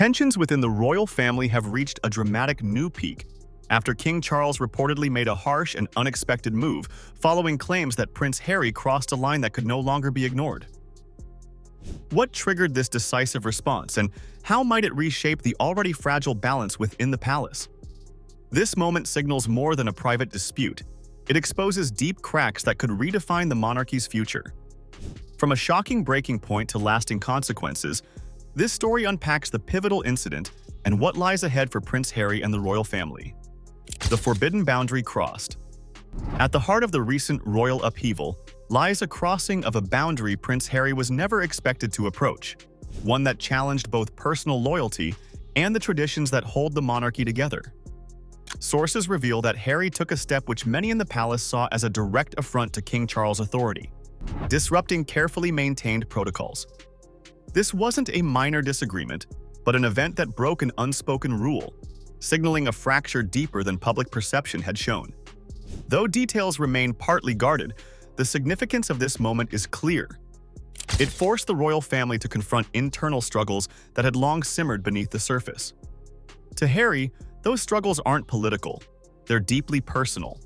Tensions within the royal family have reached a dramatic new peak after King Charles reportedly made a harsh and unexpected move following claims that Prince Harry crossed a line that could no longer be ignored. What triggered this decisive response, and how might it reshape the already fragile balance within the palace? This moment signals more than a private dispute. It exposes deep cracks that could redefine the monarchy's future. From a shocking breaking point to lasting consequences, this story unpacks the pivotal incident and what lies ahead for Prince Harry and the royal family. The forbidden boundary crossed. At the heart of the recent royal upheaval lies a crossing of a boundary Prince Harry was never expected to approach, one that challenged both personal loyalty and the traditions that hold the monarchy together. Sources reveal that Harry took a step which many in the palace saw as a direct affront to King Charles' authority, disrupting carefully maintained protocols. This wasn't a minor disagreement, but an event that broke an unspoken rule, signaling a fracture deeper than public perception had shown. Though details remain partly guarded, the significance of this moment is clear. It forced the royal family to confront internal struggles that had long simmered beneath the surface. To Harry, those struggles aren't political, they're deeply personal.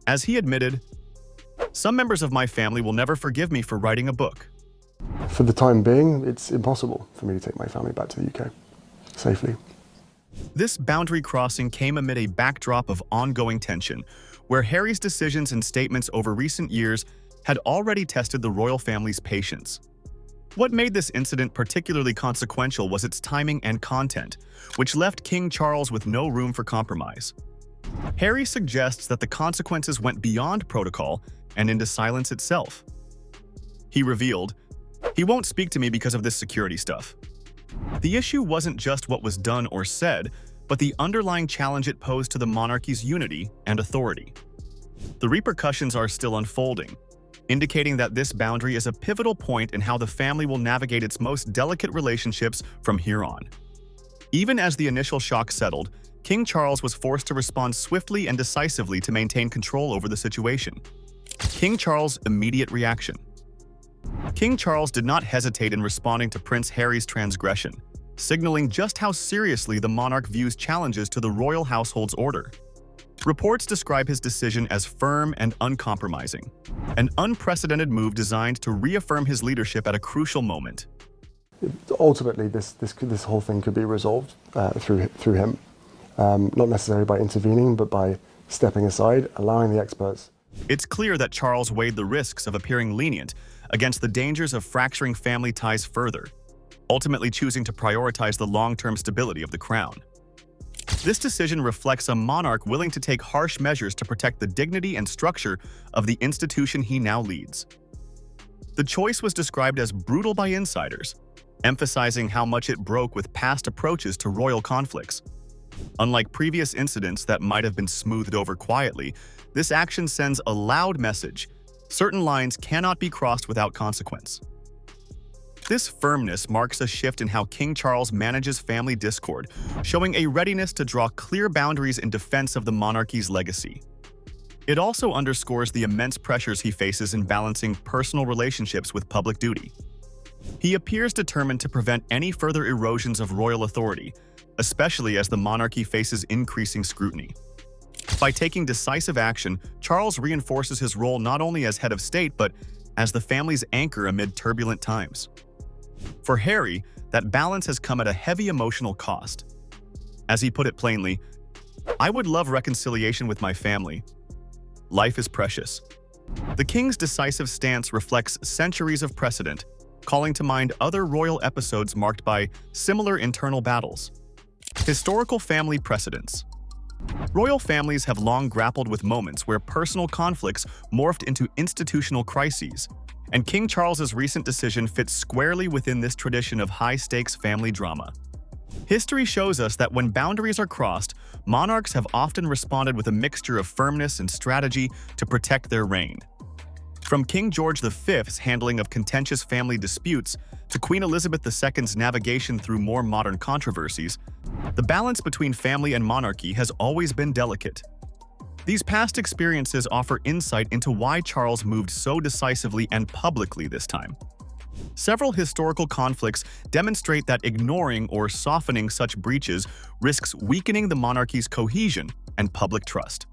As he admitted, "Some members of my family will never forgive me for writing a book." For the time being, it's impossible for me to take my family back to the UK safely. This boundary crossing came amid a backdrop of ongoing tension, where Harry's decisions and statements over recent years had already tested the royal family's patience. What made this incident particularly consequential was its timing and content, which left King Charles with no room for compromise. Harry suggests that the consequences went beyond protocol and into silence itself. He revealed, "He won't speak to me because of this security stuff." The issue wasn't just what was done or said, but the underlying challenge it posed to the monarchy's unity and authority. The repercussions are still unfolding, indicating that this boundary is a pivotal point in how the family will navigate its most delicate relationships from here on. Even as the initial shock settled, King Charles was forced to respond swiftly and decisively to maintain control over the situation. King Charles' immediate reaction. King Charles did not hesitate in responding to Prince Harry's transgression, signaling just how seriously the monarch views challenges to the royal household's order. Reports describe his decision as firm and uncompromising, an unprecedented move designed to reaffirm his leadership at a crucial moment. Ultimately, this whole thing could be resolved through him, not necessarily by intervening, but by stepping aside, allowing the experts. It's clear that Charles weighed the risks of appearing lenient against the dangers of fracturing family ties further, ultimately choosing to prioritize the long-term stability of the crown. This decision reflects a monarch willing to take harsh measures to protect the dignity and structure of the institution he now leads. The choice was described as brutal by insiders, emphasizing how much it broke with past approaches to royal conflicts. Unlike previous incidents that might have been smoothed over quietly, this action sends a loud message: certain lines cannot be crossed without consequence. This firmness marks a shift in how King Charles manages family discord, showing a readiness to draw clear boundaries in defense of the monarchy's legacy. It also underscores the immense pressures he faces in balancing personal relationships with public duty. He appears determined to prevent any further erosions of royal authority, especially as the monarchy faces increasing scrutiny. By taking decisive action, Charles reinforces his role not only as head of state but as the family's anchor amid turbulent times. For Harry, that balance has come at a heavy emotional cost. As he put it plainly, "I would love reconciliation with my family. Life is precious." The king's decisive stance reflects centuries of precedent, calling to mind other royal episodes marked by similar internal battles. Historical family precedents. Royal families have long grappled with moments where personal conflicts morphed into institutional crises, and King Charles's recent decision fits squarely within this tradition of high-stakes family drama. History shows us that when boundaries are crossed, monarchs have often responded with a mixture of firmness and strategy to protect their reign. From King George V's handling of contentious family disputes to Queen Elizabeth II's navigation through more modern controversies, the balance between family and monarchy has always been delicate. These past experiences offer insight into why Charles moved so decisively and publicly this time. Several historical conflicts demonstrate that ignoring or softening such breaches risks weakening the monarchy's cohesion and public trust.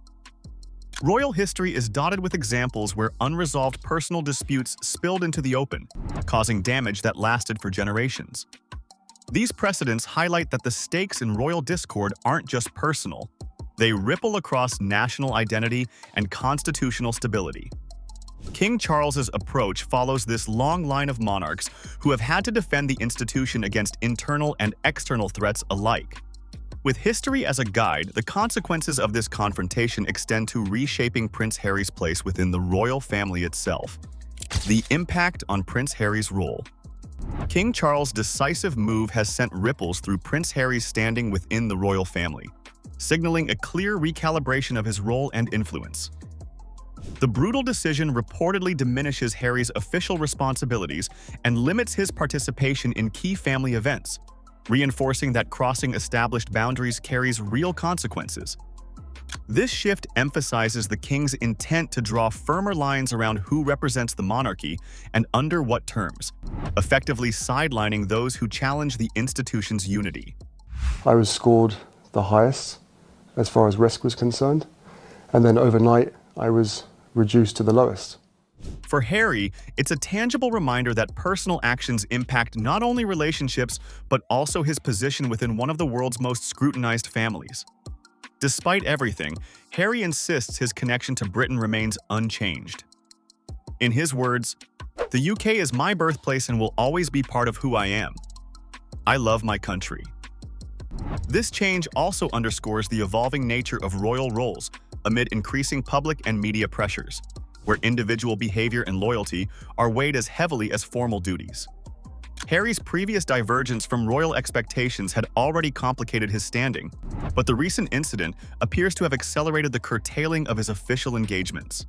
Royal history is dotted with examples where unresolved personal disputes spilled into the open, causing damage that lasted for generations. These precedents highlight that the stakes in royal discord aren't just personal. They ripple across national identity and constitutional stability. King Charles's approach follows this long line of monarchs who have had to defend the institution against internal and external threats alike. With history as a guide, the consequences of this confrontation extend to reshaping Prince Harry's place within the royal family itself. The impact on Prince Harry's role. King Charles' decisive move has sent ripples through Prince Harry's standing within the royal family, signaling a clear recalibration of his role and influence. The brutal decision reportedly diminishes Harry's official responsibilities and limits his participation in key family events, reinforcing that crossing established boundaries carries real consequences. This shift emphasizes the king's intent to draw firmer lines around who represents the monarchy and under what terms, effectively sidelining those who challenge the institution's unity. I was scored the highest as far as risk was concerned, and then overnight I was reduced to the lowest. For Harry, it's a tangible reminder that personal actions impact not only relationships, but also his position within one of the world's most scrutinized families. Despite everything, Harry insists his connection to Britain remains unchanged. In his words, "The UK is my birthplace and will always be part of who I am. I love my country." This change also underscores the evolving nature of royal roles amid increasing public and media pressures, where individual behavior and loyalty are weighed as heavily as formal duties. Harry's previous divergence from royal expectations had already complicated his standing, but the recent incident appears to have accelerated the curtailing of his official engagements.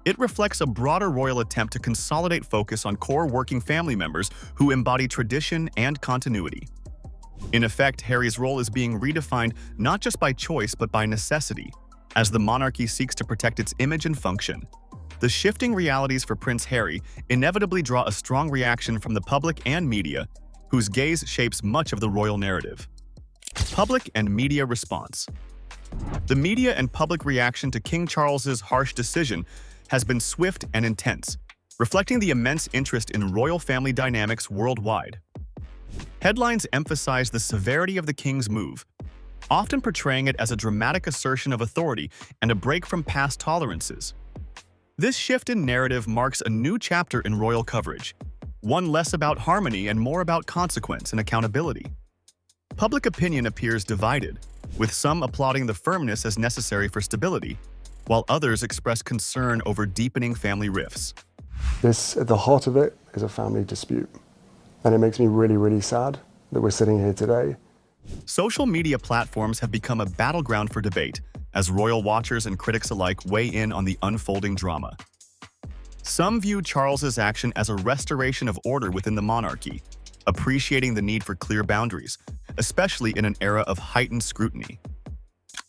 It reflects a broader royal attempt to consolidate focus on core working family members who embody tradition and continuity. In effect, Harry's role is being redefined not just by choice but by necessity, as the monarchy seeks to protect its image and function. The shifting realities for Prince Harry inevitably draw a strong reaction from the public and media, whose gaze shapes much of the royal narrative. Public and media response. The media and public reaction to King Charles's harsh decision has been swift and intense, reflecting the immense interest in royal family dynamics worldwide. Headlines emphasize the severity of the king's move, often portraying it as a dramatic assertion of authority and a break from past tolerances. This shift in narrative marks a new chapter in royal coverage, one less about harmony and more about consequence and accountability. Public opinion appears divided, with some applauding the firmness as necessary for stability, while others express concern over deepening family rifts. At the heart of it is a family dispute, and it makes me really, really sad that we're sitting here today. Social media platforms have become a battleground for debate, as royal watchers and critics alike weigh in on the unfolding drama. Some view Charles's action as a restoration of order within the monarchy, appreciating the need for clear boundaries, especially in an era of heightened scrutiny.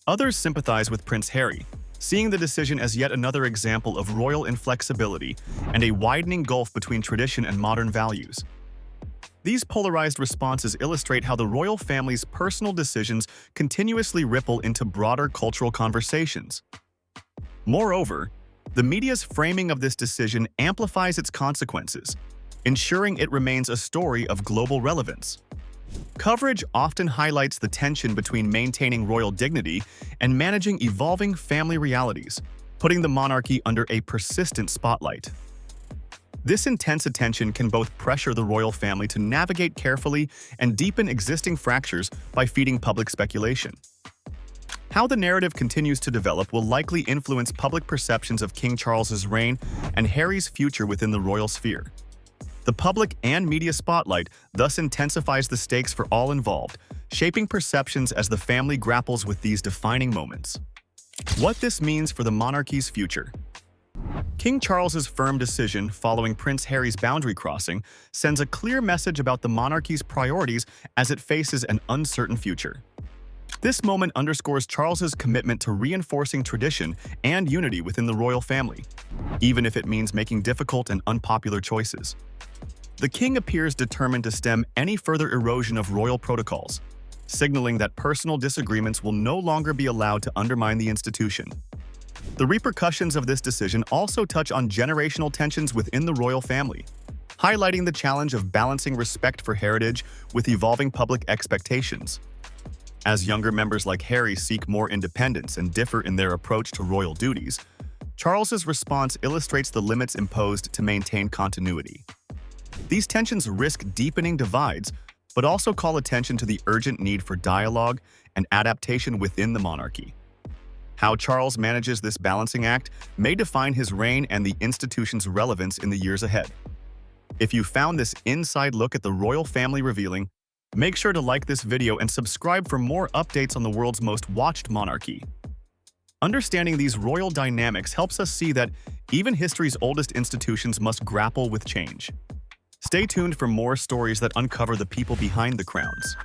Others sympathize with Prince Harry, seeing the decision as yet another example of royal inflexibility and a widening gulf between tradition and modern values. These polarized responses illustrate how the royal family's personal decisions continuously ripple into broader cultural conversations. Moreover, the media's framing of this decision amplifies its consequences, ensuring it remains a story of global relevance. Coverage often highlights the tension between maintaining royal dignity and managing evolving family realities, putting the monarchy under a persistent spotlight. This intense attention can both pressure the royal family to navigate carefully and deepen existing fractures by feeding public speculation. How the narrative continues to develop will likely influence public perceptions of King Charles's reign and Harry's future within the royal sphere. The public and media spotlight thus intensifies the stakes for all involved, shaping perceptions as the family grapples with these defining moments. What this means for the monarchy's future. King Charles's firm decision following Prince Harry's boundary crossing sends a clear message about the monarchy's priorities as it faces an uncertain future. This moment underscores Charles's commitment to reinforcing tradition and unity within the royal family, even if it means making difficult and unpopular choices. The king appears determined to stem any further erosion of royal protocols, signaling that personal disagreements will no longer be allowed to undermine the institution. The repercussions of this decision also touch on generational tensions within the royal family, highlighting the challenge of balancing respect for heritage with evolving public expectations. As younger members like Harry seek more independence and differ in their approach to royal duties, Charles's response illustrates the limits imposed to maintain continuity. These tensions risk deepening divides, but also call attention to the urgent need for dialogue and adaptation within the monarchy. How Charles manages this balancing act may define his reign and the institution's relevance in the years ahead. If you found this inside look at the royal family revealing, make sure to like this video and subscribe for more updates on the world's most watched monarchy. Understanding these royal dynamics helps us see that even history's oldest institutions must grapple with change. Stay tuned for more stories that uncover the people behind the crowns.